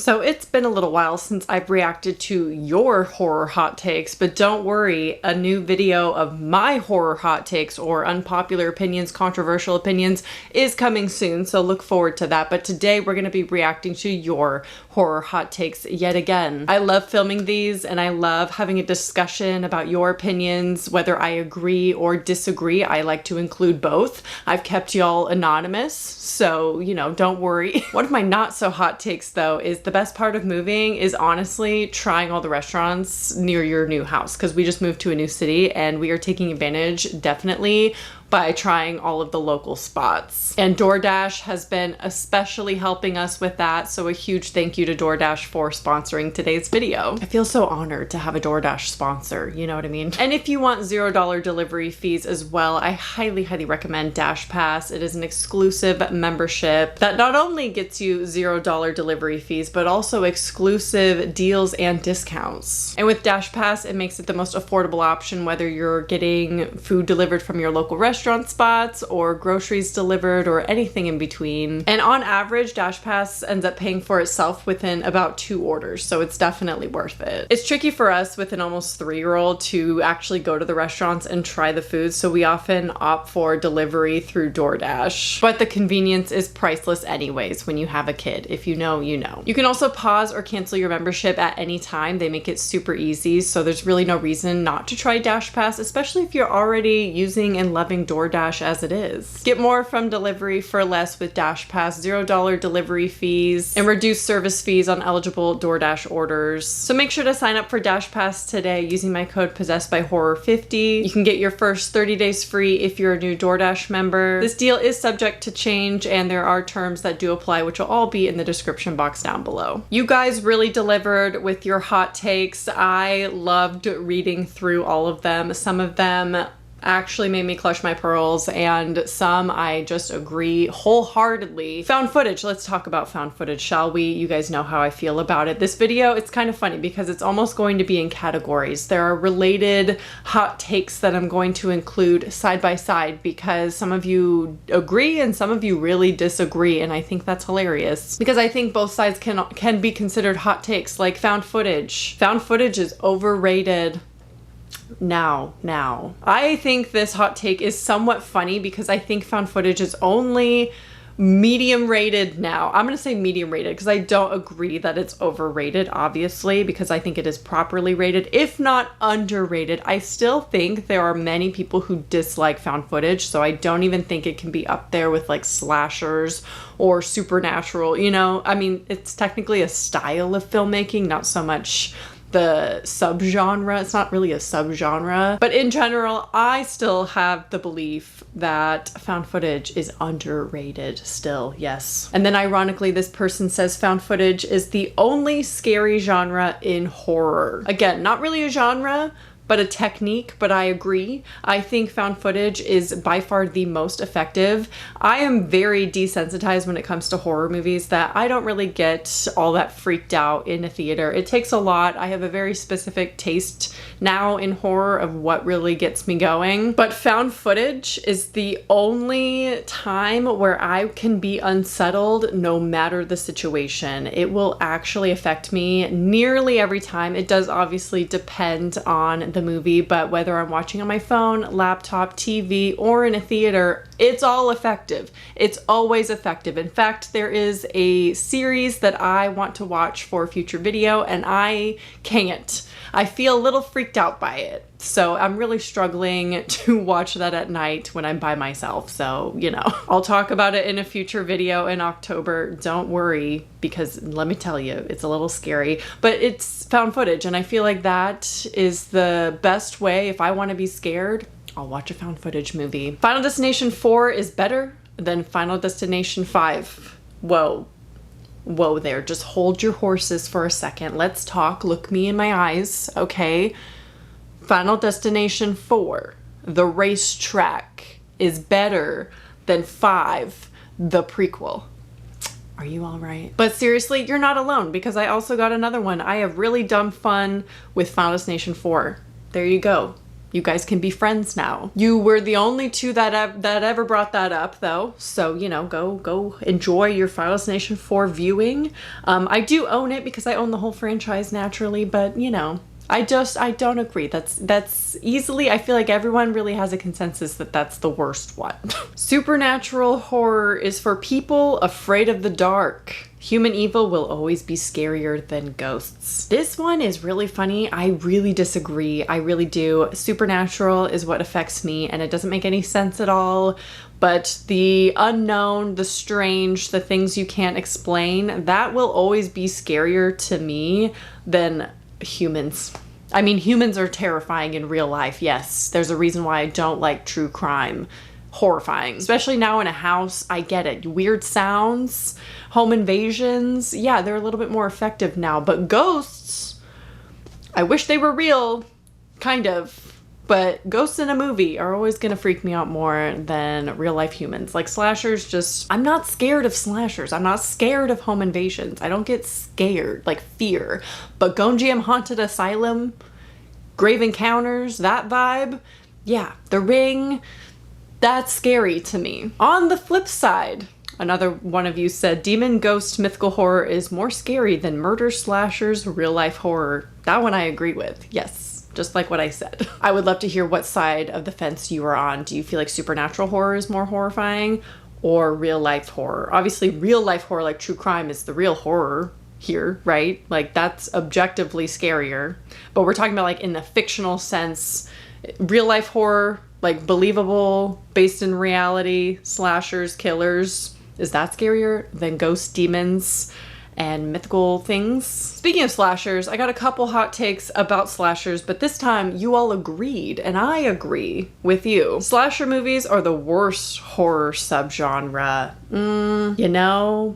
So it's been a little while since I've reacted to your horror hot takes, but don't worry, a new video of my horror hot takes or unpopular opinions, controversial opinions is coming soon, so look forward to that. But today we're going to be reacting to your horror hot takes yet again. I love filming these and I love having a discussion about your opinions, whether I agree or disagree. I like to include both. I've kept y'all anonymous, so you know, don't worry. One of my not so hot takes though is the best part of moving is honestly trying all the restaurants near your new house, because we just moved to a new city and we are taking advantage definitely by trying all of the local spots. And DoorDash has been especially helping us with that, so a huge thank you to DoorDash for sponsoring today's video. I feel so honored to have a DoorDash sponsor, you know what I mean? And if you want $0 delivery fees as well, I highly recommend Dash Pass. It is an exclusive membership that not only gets you $0 delivery fees, but also exclusive deals and discounts. And with Dash Pass, it makes it the most affordable option, whether you're getting food delivered from your local restaurant spots or groceries delivered or anything in between. And on average, Dash Pass ends up paying for itself within about 2 orders, so it's definitely worth it. It's tricky for us with an almost 3-year-old to actually go to the restaurants and try the food, so we often opt for delivery through DoorDash. But the convenience is priceless anyways when you have a kid. If you know, you know. You can also pause or cancel your membership at any time. They make it super easy, so there's really no reason not to try Dash Pass, especially if you're already using and loving DoorDash as it is. Get more from delivery for less with Dash Pass, $0 delivery fees, and reduced service fees on eligible DoorDash orders. So make sure to sign up for Dash Pass today using my code PossessedbyHorror50. You can get your first 30 days free if you're a new DoorDash member. This deal is subject to change and there are terms that do apply, which will all be in the description box down below. You guys really delivered with your hot takes. I loved reading through all of them. Some of them actually made me clutch my pearls, and some I just agree wholeheartedly. Found footage. Let's talk about found footage, shall we? You guys know how I feel about it. This video, it's kind of funny because it's almost going to be in categories. There are related hot takes that I'm going to include side by side because some of you agree and some of you really disagree, and I think that's hilarious because I think both sides can be considered hot takes. Like found footage. Found footage is overrated. Now. I think this hot take is somewhat funny because I think found footage is only medium rated now. I'm gonna say medium rated because I don't agree that it's overrated, obviously, because I think it is properly rated, if not underrated. I still think there are many people who dislike found footage, so I don't even think it can be up there with like slashers or supernatural, you know? I mean, it's technically a style of filmmaking, not so much the subgenre. It's not really a subgenre, but in general, I still have the belief that found footage is underrated still, yes. And then ironically, this person says found footage is the only scary genre in horror. Again, not really a genre, but a technique, but I agree. I think found footage is by far the most effective. I am very desensitized when it comes to horror movies, that I don't really get all that freaked out in a theater. It takes a lot. I have a very specific taste now in horror of what really gets me going. But found footage is the only time where I can be unsettled no matter the situation. It will actually affect me nearly every time. It does obviously depend on the movie, but whether I'm watching on my phone, laptop, TV, or in a theater, it's all effective. It's always effective. In fact, there is a series that I want to watch for a future video and I can't. I feel a little freaked out by it. So I'm really struggling to watch that at night when I'm by myself. So, you know, I'll talk about it in a future video in October. Don't worry, because let me tell you, it's a little scary, but it's found footage. And I feel like that is the best way. If I want to be scared, I'll watch a found footage movie. Final Destination 4 is better than Final Destination 5. Whoa there, just hold your horses for a second. Let's talk, look me in my eyes, okay? Final Destination 4, the racetrack, is better than 5, the prequel. Are you all right? But seriously, you're not alone, because I also got another one. I have really dumb fun with Final Destination 4. There you go. You guys can be friends now. You were the only two that ever brought that up, though. So, you know, go enjoy your Final Destination 4 viewing. I do own it because I own the whole franchise naturally, but, you know, I don't agree. That's easily, I feel like everyone really has a consensus that that's the worst one. Supernatural horror is for people afraid of the dark. Human evil will always be scarier than ghosts. This one is really funny. I really disagree. I really do. Supernatural is what affects me, and it doesn't make any sense at all. But the unknown, the strange, the things you can't explain, that will always be scarier to me than humans. I mean, humans are terrifying in real life, yes. There's a reason why I don't like true crime. Horrifying, especially now in a house. I get it. Weird sounds, home invasions, yeah, they're a little bit more effective now. But ghosts, I wish they were real, kind of. But ghosts in a movie are always gonna freak me out more than real life humans. Like slashers, just, I'm not scared of slashers. I'm not scared of home invasions. I don't get scared, like fear. But Gonjiam Haunted Asylum, Grave Encounters, that vibe, yeah, The Ring, that's scary to me. On the flip side, another one of you said, demon, ghost, mythical horror is more scary than murder, slashers, real life horror. That one I agree with, yes. Just like what I said. I would love to hear what side of the fence you are on. Do you feel like supernatural horror is more horrifying or real life horror? Obviously real life horror, like true crime, is the real horror here, right? Like that's objectively scarier. But we're talking about like in the fictional sense, real life horror, like believable, based in reality, slashers, killers. Is that scarier than ghosts, demons, and mythical things? Speaking of slashers, I got a couple hot takes about slashers, but this time you all agreed, and I agree with you. Slasher movies are the worst horror subgenre. You know,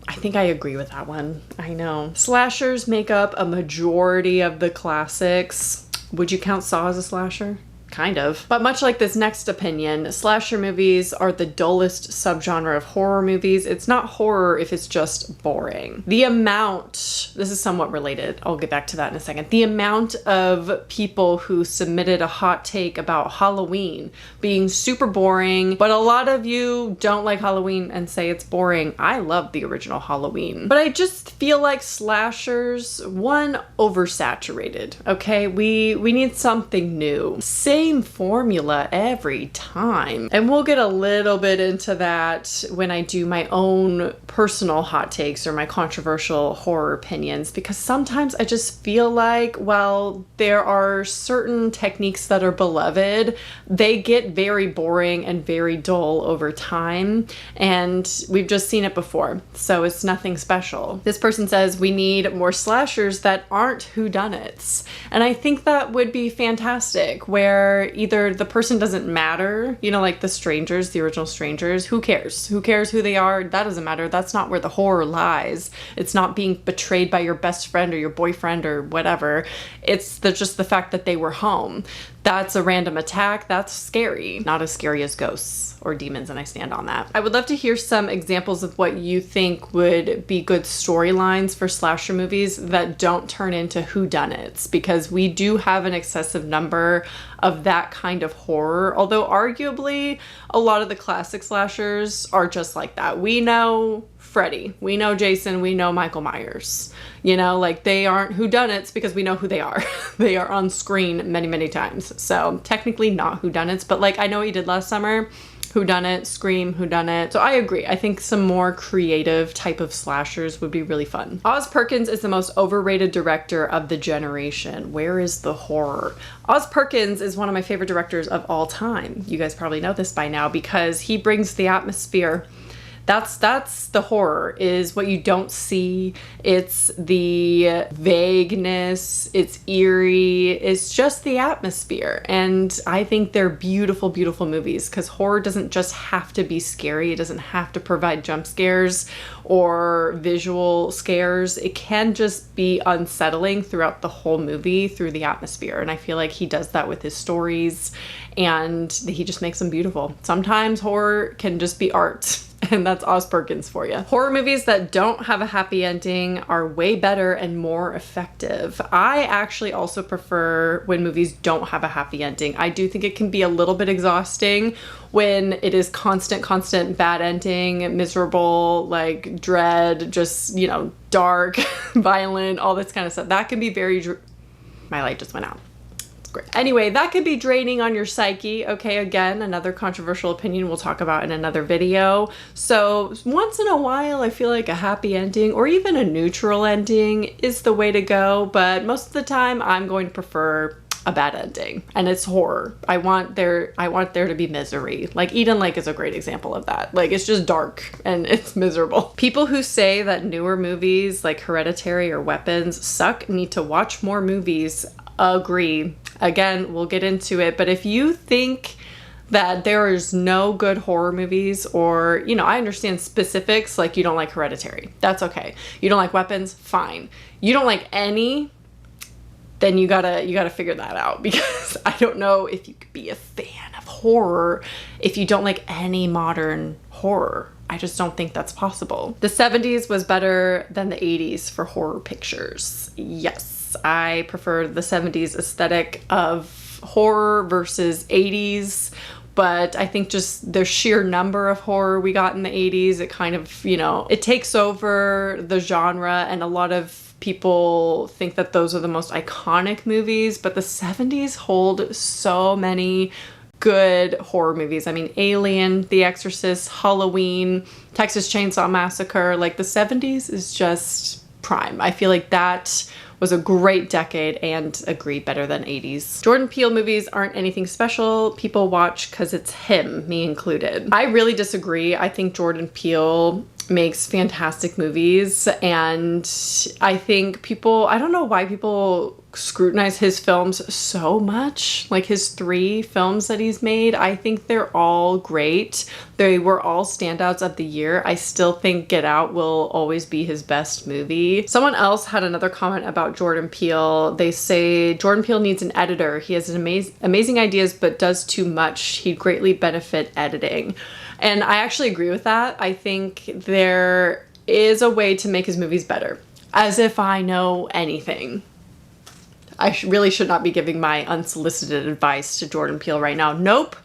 I think I agree with that one. I know. Slashers make up a majority of the classics. Would you count Saw as a slasher? Kind of. But much like this next opinion, slasher movies are the dullest subgenre of horror movies. It's not horror if it's just boring. The amount, this is somewhat related, I'll get back to that in a second. The amount of people who submitted a hot take about Halloween being super boring, but a lot of you don't like Halloween and say it's boring. I love the original Halloween. But I just feel like slashers, one, oversaturated, okay? We need something new. Same formula every time. And we'll get a little bit into that when I do my own personal hot takes or my controversial horror opinions, because sometimes I just feel like, while there are certain techniques that are beloved, they get very boring and very dull over time. And we've just seen it before, so it's nothing special. This person says we need more slashers that aren't whodunits. And I think that would be fantastic, where either the person doesn't matter, you know, like the Strangers, the original Strangers, who cares? Who cares who they are? That doesn't matter. That's not where the horror lies. It's not being betrayed by your best friend or your boyfriend or whatever. It's just the fact that they were home. That's a random attack. That's scary. Not as scary as ghosts or demons, and I stand on that. I would love to hear some examples of what you think would be good storylines for slasher movies that don't turn into whodunits, because we do have an excessive number of that kind of horror, although arguably a lot of the classic slashers are just like that. We know Freddy, we know Jason, we know Michael Myers. You know, like they aren't whodunits because we know who they are. They are on screen many, many times. So technically not whodunits, but like I know what you did last summer. Whodunit, Scream, Whodunit. So I agree. I think some more creative type of slashers would be really fun. Oz Perkins is the most overrated director of the generation. Where is the horror? Oz Perkins is one of my favorite directors of all time. You guys probably know this by now because he brings the atmosphere. That's the horror, is what you don't see. It's the vagueness, it's eerie, it's just the atmosphere. And I think they're beautiful, beautiful movies, because horror doesn't just have to be scary. It doesn't have to provide jump scares or visual scares. It can just be unsettling throughout the whole movie through the atmosphere. And I feel like he does that with his stories, and he just makes them beautiful. Sometimes horror can just be art. And that's Oz Perkins for you. Horror movies that don't have a happy ending are way better and more effective. I actually also prefer when movies don't have a happy ending. I do think it can be a little bit exhausting when it is constant bad ending, miserable, like dread, just, you know, dark, violent, all this kind of stuff. That can be very... My light just went out. Great. Anyway, that could be draining on your psyche. Okay, again, another controversial opinion we'll talk about in another video. So once in a while, I feel like a happy ending or even a neutral ending is the way to go. But most of the time, I'm going to prefer a bad ending, and it's horror. I want there to be misery. Like Eden Lake is a great example of that. Like it's just dark and it's miserable. People who say that newer movies like Hereditary or Weapons suck need to watch more movies. Agree. Again, we'll get into it, but if you think that there is no good horror movies, or, you know, I understand specifics, like you don't like Hereditary, that's okay. You don't like Weapons, fine. You don't like any, then you gotta figure that out, because I don't know if you could be a fan of horror if you don't like any modern horror. I just don't think that's possible. The 70s was better than the 80s for horror pictures. Yes. I prefer the 70s aesthetic of horror versus 80s, but I think just the sheer number of horror we got in the 80s, it kind of, you know, it takes over the genre, and a lot of people think that those are the most iconic movies, but the 70s hold so many good horror movies. I mean, Alien, The Exorcist, Halloween, Texas Chainsaw Massacre, like the 70s is just prime. I feel like that was a great decade, and agree, better than 80s. Jordan Peele movies aren't anything special. People watch because it's him, me included. I really disagree. I think Jordan Peele makes fantastic movies, and I think people, I don't know why people scrutinize his films so much. Like his 3 films that he's made, I think they're all great. They were all standouts of the year. I still think Get Out will always be his best movie. Someone else had another comment about Jordan Peele. They say Jordan Peele needs an editor. He has an amazing ideas but does too much. He'd greatly benefit editing. And I actually agree with that. I think there is a way to make his movies better. As if I know anything. I really should not be giving my unsolicited advice to Jordan Peele right now. Nope.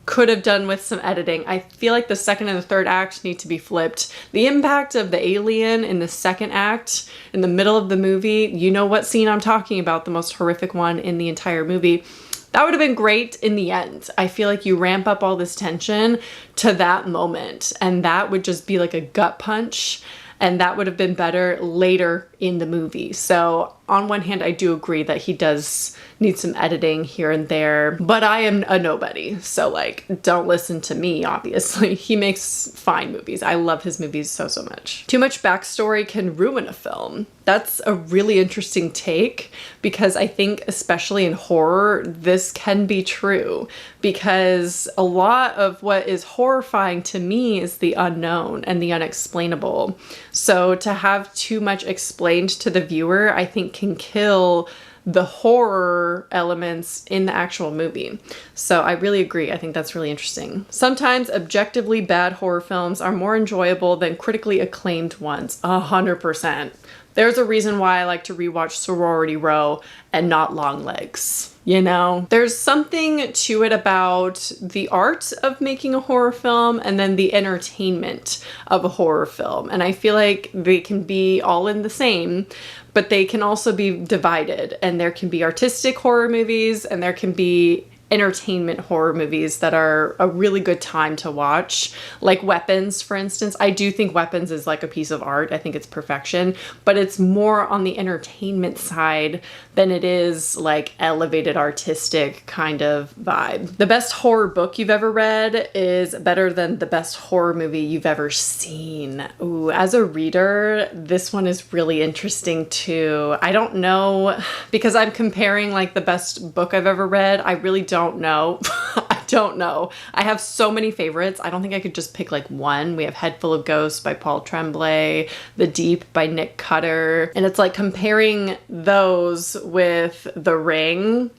Could have done with some editing. I feel like the second and the third act need to be flipped. The impact of the alien in the second act, in the middle of the movie, you know what scene I'm talking about, the most horrific one in the entire movie. That would have been great in the end. I feel like you ramp up all this tension to that moment, and that would just be like a gut punch, and that would have been better later in the movie. So on one hand, I do agree that he does need some editing here and there, but I am a nobody. So like, don't listen to me, obviously. He makes fine movies. I love his movies so much. Too much backstory can ruin a film. That's a really interesting take, because I think especially in horror, this can be true, because a lot of what is horrifying to me is the unknown and the unexplainable. So to have too much explained to the viewer, I think can kill the horror elements in the actual movie. So I really agree. I think that's really interesting. Sometimes objectively bad horror films are more enjoyable than critically acclaimed ones. 100%. There's a reason why I like to rewatch Sorority Row and not Longlegs. You know, there's something to it about the art of making a horror film and then the entertainment of a horror film. And I feel like they can be all in the same, but they can also be divided. And there can be artistic horror movies and there can be entertainment horror movies that are a really good time to watch, like Weapons, for instance. I do think Weapons is like a piece of art. I think it's perfection, but it's more on the entertainment side than it is like elevated artistic kind of vibe. The best horror book you've ever read is better than the best horror movie you've ever seen. Ooh, as a reader, this one is really interesting too. I don't know, because I'm comparing like the best book I've ever read. I really don't know. I don't know. I have so many favorites. I don't think I could just pick like one. We have Head Full of Ghosts by Paul Tremblay, The Deep by Nick Cutter. And it's like comparing those with The Ring.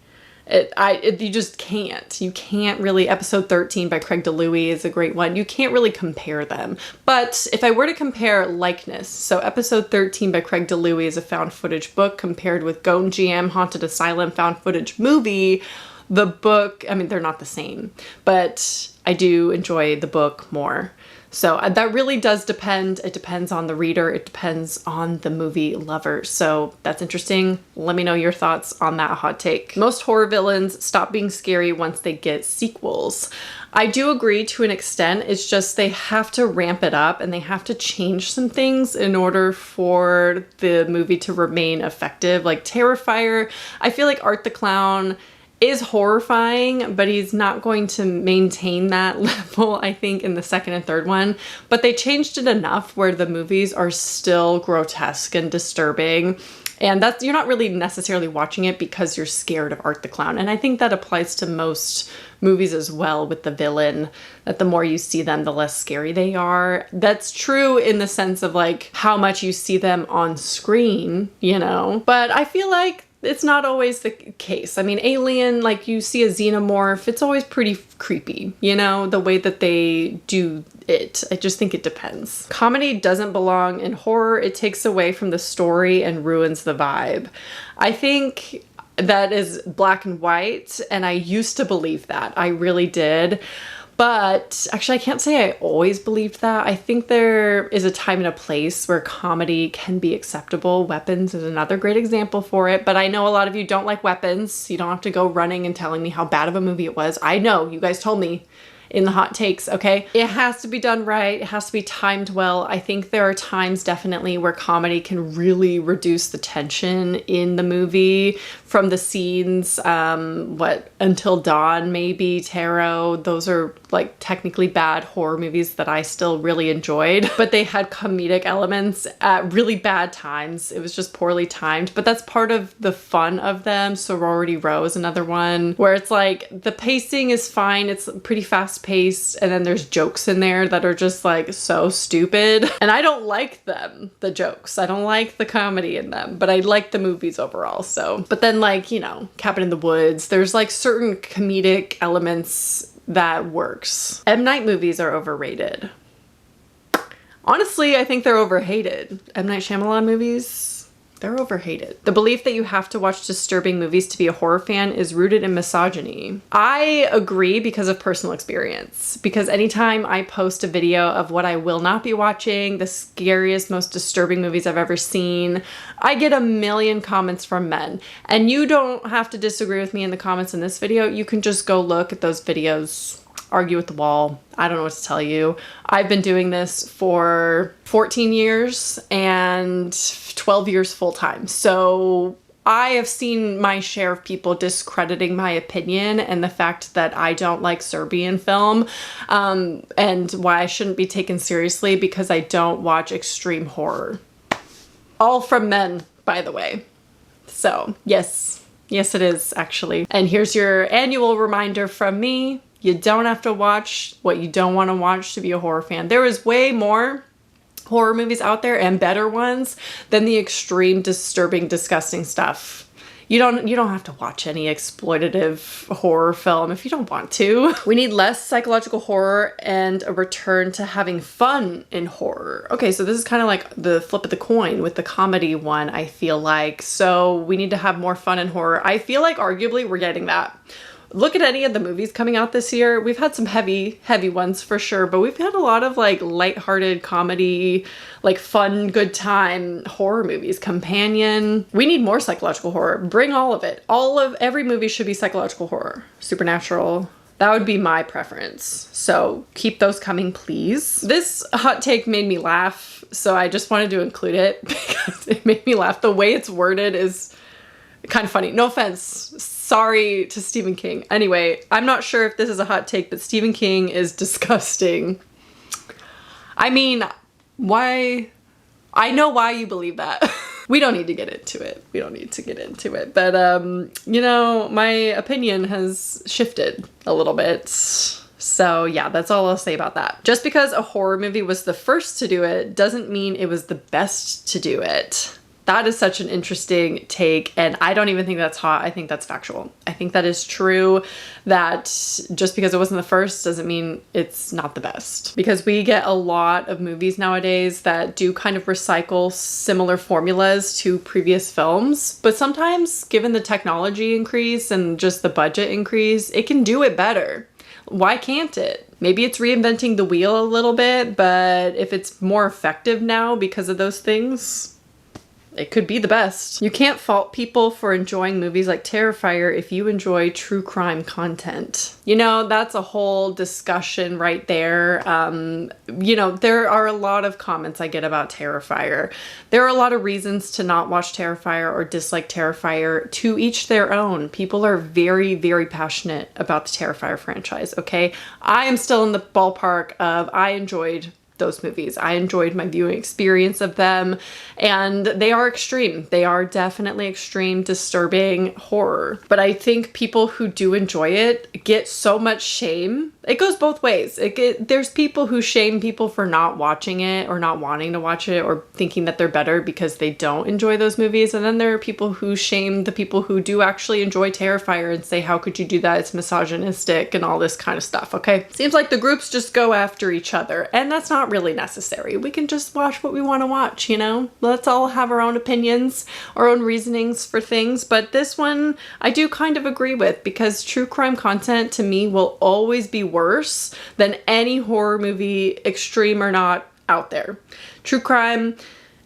You just can't. You can't really. Episode 13 by Craig DeLuey is a great one. You can't really compare them. But if I were to compare likeness, so episode 13 by Craig DeLuey is a found footage book compared with Gone GM Haunted Asylum found footage movie. The book, I mean, they're not the same, but I do enjoy the book more. So that really does depend. It depends on the reader. It depends on the movie lover. So that's interesting. Let me know your thoughts on that hot take. Most horror villains stop being scary once they get sequels. I do agree to an extent. It's just they have to ramp it up and they have to change some things in order for the movie to remain effective. Like Terrifier, I feel like Art the Clown is horrifying, but he's not going to maintain that level, I think, in the second and third one. But they changed it enough where the movies are still grotesque and disturbing. And that's, you're not really necessarily watching it because you're scared of Art the Clown. And I think that applies to most movies as well with the villain, that the more you see them, the less scary they are. That's true in the sense of like how much you see them on screen, you know? But I feel like it's not always the case. I mean, Alien, like you see a xenomorph, it's always pretty creepy, you know, the way that they do it. I just think it depends. Comedy doesn't belong in horror. It takes away from the story and ruins the vibe. I think that is black and white, and I used to believe that. I really did. But actually, I can't say I always believed that. I think there is a time and a place where comedy can be acceptable. Weapons is another great example for it. But I know a lot of you don't like Weapons. You don't have to go running and telling me how bad of a movie it was. I know, you guys told me in the hot takes, okay? It has to be done right. It has to be timed well. I think there are times definitely where comedy can really reduce the tension in the movie from the scenes, Until Dawn, maybe, Tarot. Those are like technically bad horror movies that I still really enjoyed, but they had comedic elements at really bad times. It was just poorly timed, but that's part of the fun of them. Sorority Row is another one where it's like the pacing is fine. It's pretty fast paced, and then there's jokes in there that are just like so stupid, and I don't like them, the jokes. I don't like the comedy in them, but I like the movies overall. So, but then like, you know, Cabin in the Woods, there's like certain comedic elements that works. M. Night movies are overrated. Honestly, I think they're overhated. M. Night Shyamalan movies, they're overhated. The belief that you have to watch disturbing movies to be a horror fan is rooted in misogyny. I agree because of personal experience. Because anytime I post a video of what I will not be watching, the scariest, most disturbing movies I've ever seen, I get a million comments from men. And you don't have to disagree with me in the comments in this video. You can just go look at those videos, argue with the wall. I don't know what to tell you. I've been doing this for 14 years and 12 years full time. So I have seen my share of people discrediting my opinion and the fact that I don't like Serbian film, and why I shouldn't be taken seriously because I don't watch extreme horror. All from men, by the way. So yes, yes it is actually. And here's your annual reminder from me. You don't have to watch what you don't want to watch to be a horror fan. There is way more horror movies out there and better ones than the extreme, disturbing, disgusting stuff. You don't have to watch any exploitative horror film if you don't want to. We need less psychological horror and a return to having fun in horror. Okay, so this is kind of like the flip of the coin with the comedy one, I feel like. So we need to have more fun in horror. I feel like arguably we're getting that. Look at any of the movies coming out this year. We've had some heavy ones for sure, but we've had a lot of like lighthearted comedy, like fun, good time horror movies. Companion. We need more psychological horror. Bring all of it. Every movie should be psychological horror. Supernatural. That would be my preference. So keep those coming, please. This hot take made me laugh, so I just wanted to include it because it made me laugh. The way it's worded is kind of funny. No offense. Sorry to Stephen King. Anyway, I'm not sure if this is a hot take, but Stephen King is disgusting. I mean, why? I know why you believe that. We don't need to get into it. We don't need to get into it. But, you know, my opinion has shifted a little bit. So yeah, that's all I'll say about that. Just because a horror movie was the first to do it doesn't mean it was the best to do it. That is such an interesting take, and I don't even think that's hot. I think that's factual. I think that is true, that just because it wasn't the first doesn't mean it's not the best. Because we get a lot of movies nowadays that do kind of recycle similar formulas to previous films, but sometimes given the technology increase and just the budget increase, it can do it better. Why can't it? Maybe it's reinventing the wheel a little bit, but if it's more effective now because of those things, it could be the best. You can't fault people for enjoying movies like Terrifier if you enjoy true crime content. You know, that's a whole discussion right there. You know, there are a lot of comments I get about Terrifier. There are a lot of reasons to not watch Terrifier or dislike Terrifier. To each their own. People are very, very passionate about the Terrifier franchise, okay? I am still in the ballpark of I enjoyed those movies. I enjoyed my viewing experience of them, and they are extreme. They are definitely extreme, disturbing horror. But I think people who do enjoy it get so much shame. It goes both ways. There's people who shame people for not watching it or not wanting to watch it or thinking that they're better because they don't enjoy those movies. And then there are people who shame the people who do actually enjoy Terrifier and say, how could you do that? It's misogynistic and all this kind of stuff, okay? Seems like the groups just go after each other, and that's not really necessary. We can just watch what we want to watch, you know? Let's all have our own opinions, our own reasonings for things, but this one I do kind of agree with, because true crime content to me will always be worse than any horror movie, extreme or not, out there. True crime,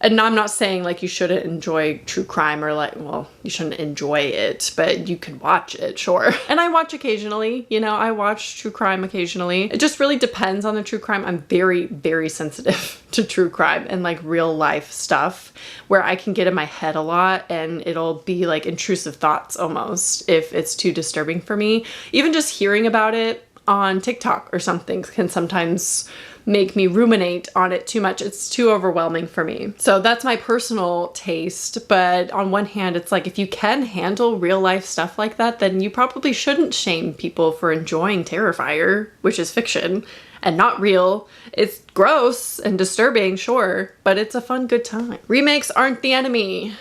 and I'm not saying like you shouldn't enjoy true crime or like, well, you shouldn't enjoy it, but you can watch it, sure. And I watch occasionally, you know, I watch true crime occasionally. It just really depends on the true crime. I'm very, very sensitive to true crime and like real life stuff where I can get in my head a lot and it'll be like intrusive thoughts almost if it's too disturbing for me. Even just hearing about it on TikTok or something can sometimes make me ruminate on it too much. It's too overwhelming for me. So that's my personal taste. But on one hand, it's like if you can handle real life stuff like that, then you probably shouldn't shame people for enjoying Terrifier, which is fiction and not real. It's gross and disturbing, sure, but it's a fun, good time. Remakes aren't the enemy.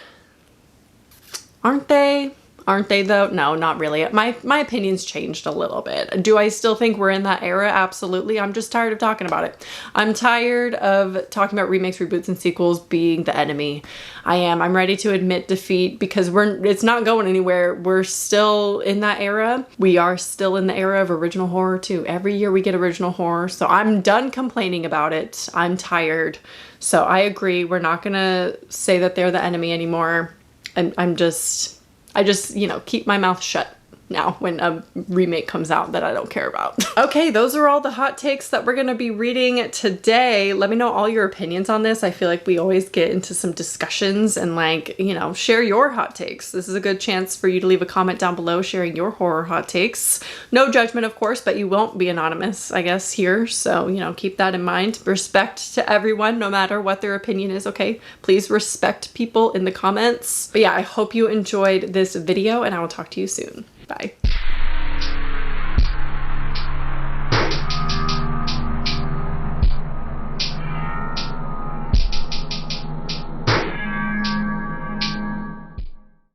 Aren't they? Aren't they though? No, not really. My opinion's changed a little bit. Do I still think we're in that era? Absolutely. I'm just tired of talking about it. I'm tired of talking about remakes, reboots, and sequels being the enemy. I am. I'm ready to admit defeat because it's not going anywhere. We're still in that era. We are still in the era of original horror too. Every year we get original horror. So I'm done complaining about it. I'm tired. So I agree. We're not gonna say that they're the enemy anymore. I just, you know, keep my mouth shut now when a remake comes out that I don't care about. Okay, those are all the hot takes that we're gonna be reading today. Let me know all your opinions on this. I feel like we always get into some discussions and like, you know, share your hot takes. This is a good chance for you to leave a comment down below sharing your horror hot takes. No judgment, of course, but you won't be anonymous, I guess, here. So, you know, keep that in mind. Respect to everyone, no matter what their opinion is, okay? Please respect people in the comments. But yeah, I hope you enjoyed this video and I will talk to you soon. Bye.